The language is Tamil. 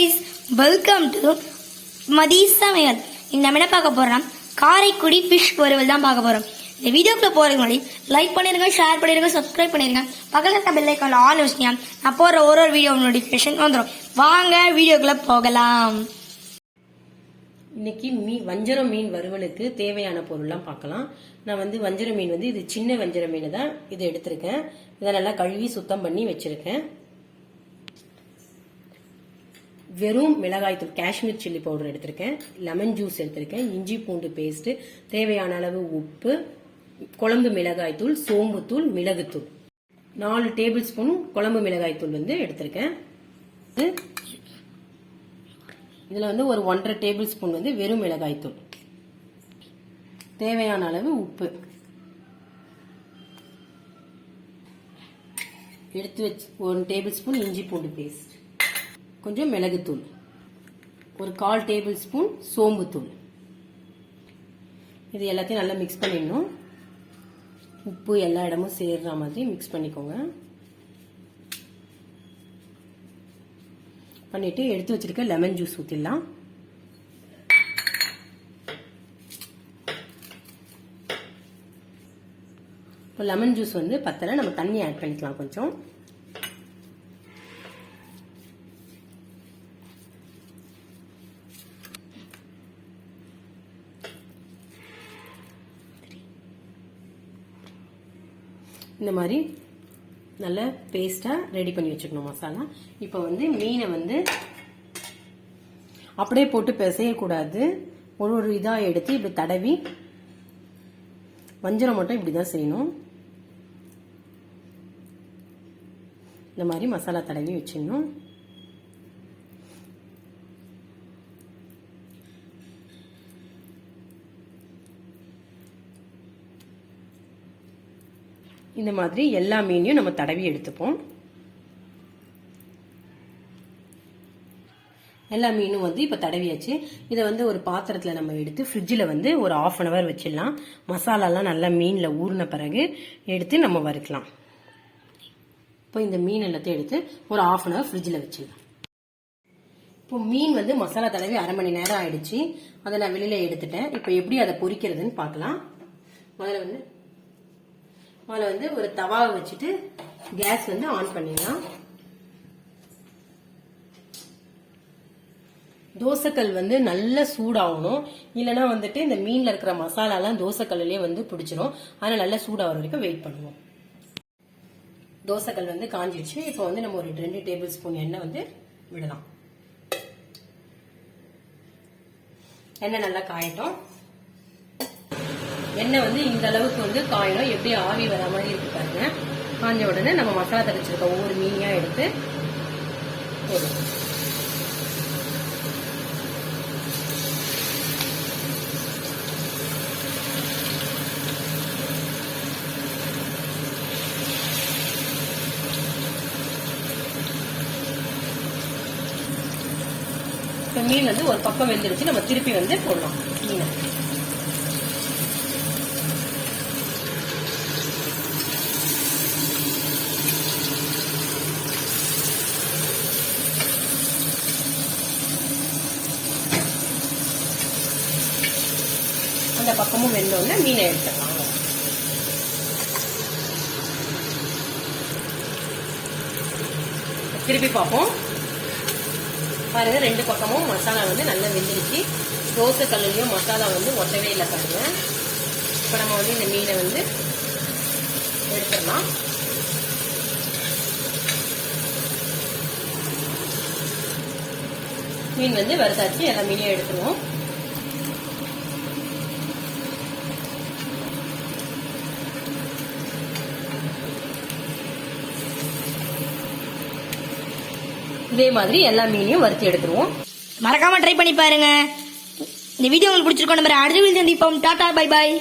guys, welcome to Mathiz Samayal. நம்ம என்ன பார்க்க போறோம்னா karaikudi fish varuval தான் பார்க்க போறோம். இந்த வீடியோக்குள்ள போறதுக்கு முன்னாடி லைக் பண்ணிருங்க, ஷேர் பண்ணிருங்க, சப்ஸ்கிரைப் பண்ணிருங்க. பக்கத்துல இருக்க பெல் ஐகான் ஆன் வச்சுங்க. நான் போற ஒரு வீடியோ நோட்டிஃபிகேஷன் வந்துரும். வாங்க வீடியோக்குள்ள போகலாம். இன்னைக்கு வஞ்சரம் மீன் வறுவலுக்கு தேவையான பொருள்லாம் பார்க்கலாம். நான் வஞ்சர மீன் இது சின்ன வஞ்சர மீன் தான் இது எடுத்திருக்கேன். இதை நல்லா கழுவி சுத்தம் பண்ணி வச்சிருக்கேன். வெறும் மிளகாய்த்தூள் காஷ்மீர் சில்லி பவுடர் எடுத்திருக்கேன், லெமன் ஜூஸ் எடுத்திருக்கேன், இஞ்சி பூண்டு பேஸ்ட், தேவையான அளவு உப்பு, குழம்பு மிளகாய்த்தூள், சோம்புத்தூள், மிளகுத்தூள், 4 டேபிள் ஸ்பூன் குழம்பு மிளகாய்த்தூள் எடுத்திருக்கேன். இதுல ஒரு 1.5 டேபிள் ஸ்பூன் வெறும் மிளகாய்த்தூள், தேவையான அளவு உப்பு எடுத்து வச்சு 1 டேபிள் ஸ்பூன் இஞ்சி பூண்டு பேஸ்ட், கொஞ்சம் மிளகுத்தூள், ஒரு 1/4 டேபிள் ஸ்பூன் சோம்புத்தூள். இது எல்லாத்தையும் நல்லா மிக்ஸ் பண்ணிடணும். உப்பு எல்லா இடமும் சேர்ற மாதிரி மிக்ஸ் பண்ணிக்கோங்க. பண்ணிட்டு எடுத்து வச்சிருக்க லெமன் ஜூஸ் ஊத்திடலாம். இப்போ லெமன் ஜூஸ் பத்தல, நம்ம தண்ணி ஆட் பண்ணிக்கலாம் கொஞ்சம். இந்த மாதிரி நல்ல பேஸ்டா ரெடி பண்ணி வச்சுக்கணும் மசாலா. இப்போ மீனை அப்படியே போட்டு பிசையக்கூடாது. ஒரு இதா எடுத்து இப்படி தடவி, வஞ்சரம் மட்டும் இப்படிதான் செய்யணும். இந்த மாதிரி மசாலா தடவி வச்சிடணும். இந்த மாதிரி எல்லா மீனையும் நம்ம தடவி எடுத்துப்போம். எல்லா மீனும் இப்ப தடவியாச்சு. இதை ஒரு பாத்திரத்துல நம்ம எடுத்து ஃப்ரிட்ஜில் ஒரு 1/2 hour வச்சிடலாம். மசாலாலாம் நல்லா மீன்ல ஊறின பிறகு எடுத்து நம்ம வறுக்கலாம். இப்போ இந்த மீன் எல்லாத்தையும் எடுத்து ஒரு 1/2 hour ஃப்ரிட்ஜில் வச்சிடலாம். இப்போ மீன் மசாலா தடவி 1/2 மணி நேரம் ஆயிடுச்சு. அதை நான் வெளியில எடுத்துட்டேன். இப்போ எப்படி அதை பொரிக்கிறதுன்னு பார்க்கலாம். முதல்ல ஒரு தவாவை வச்சுட்டு கேஸ் ஆன் பண்ணிடலாம். தோசைக்கல் நல்லா சூடாகணும். இல்லைன்னா இந்த மீன்ல இருக்கிற மசாலாலாம் தோசைக்கல்லே பிடிச்சிரும். அதனால நல்லா சூடாகிற வரைக்கும் வெயிட் பண்ணுவோம். தோசைக்கல் காஞ்சிடுச்சு. இப்போ நம்ம ஒரு 2 டேபிள் ஸ்பூன் எண்ணெய் விடலாம். எண்ணெய் நல்லா காயட்டும். எண்ணெய் இந்த அளவுக்கு காயணும். எப்படி ஆவி வர மாதிரி இருக்கு பாருங்க. காஞ்ச உடனே நம்ம மசாலா தடிச்சிருக்க ஒவ்வொரு மீனியா எடுத்து போடுவோம். இப்ப மீன் ஒரு பக்கம் வெந்துருச்சு. நம்ம திருப்பி போடலாம் மீனை. அந்த பக்கமும் வெந்தோடனே மீனை எடுத்துக்கலாம். திருப்பி பார்ப்போம். பாருங்க, 2 பக்கமும் மசாலா நல்லா வெந்துருச்சு. தோசை கல்லுலயும் மசாலா ஒட்டவே இல்லை பாருங்க. இப்ப நம்ம இந்த மீனை எடுத்துடலாம். மீன் வறுத்தாச்சு. எல்லா மீனையும் எடுத்துருவோம். இதே மாதிரி எல்லா மீனையும் வறுத்து எடுத்துருவோம். மறக்காம ட்ரை பண்ணி பாருங்க. இந்த வீடியோ உங்களுக்கு பிடிச்சிருக்கோம். நம்ம அடுத்த வீடியோ சந்திப்போம். Tata, bye bye.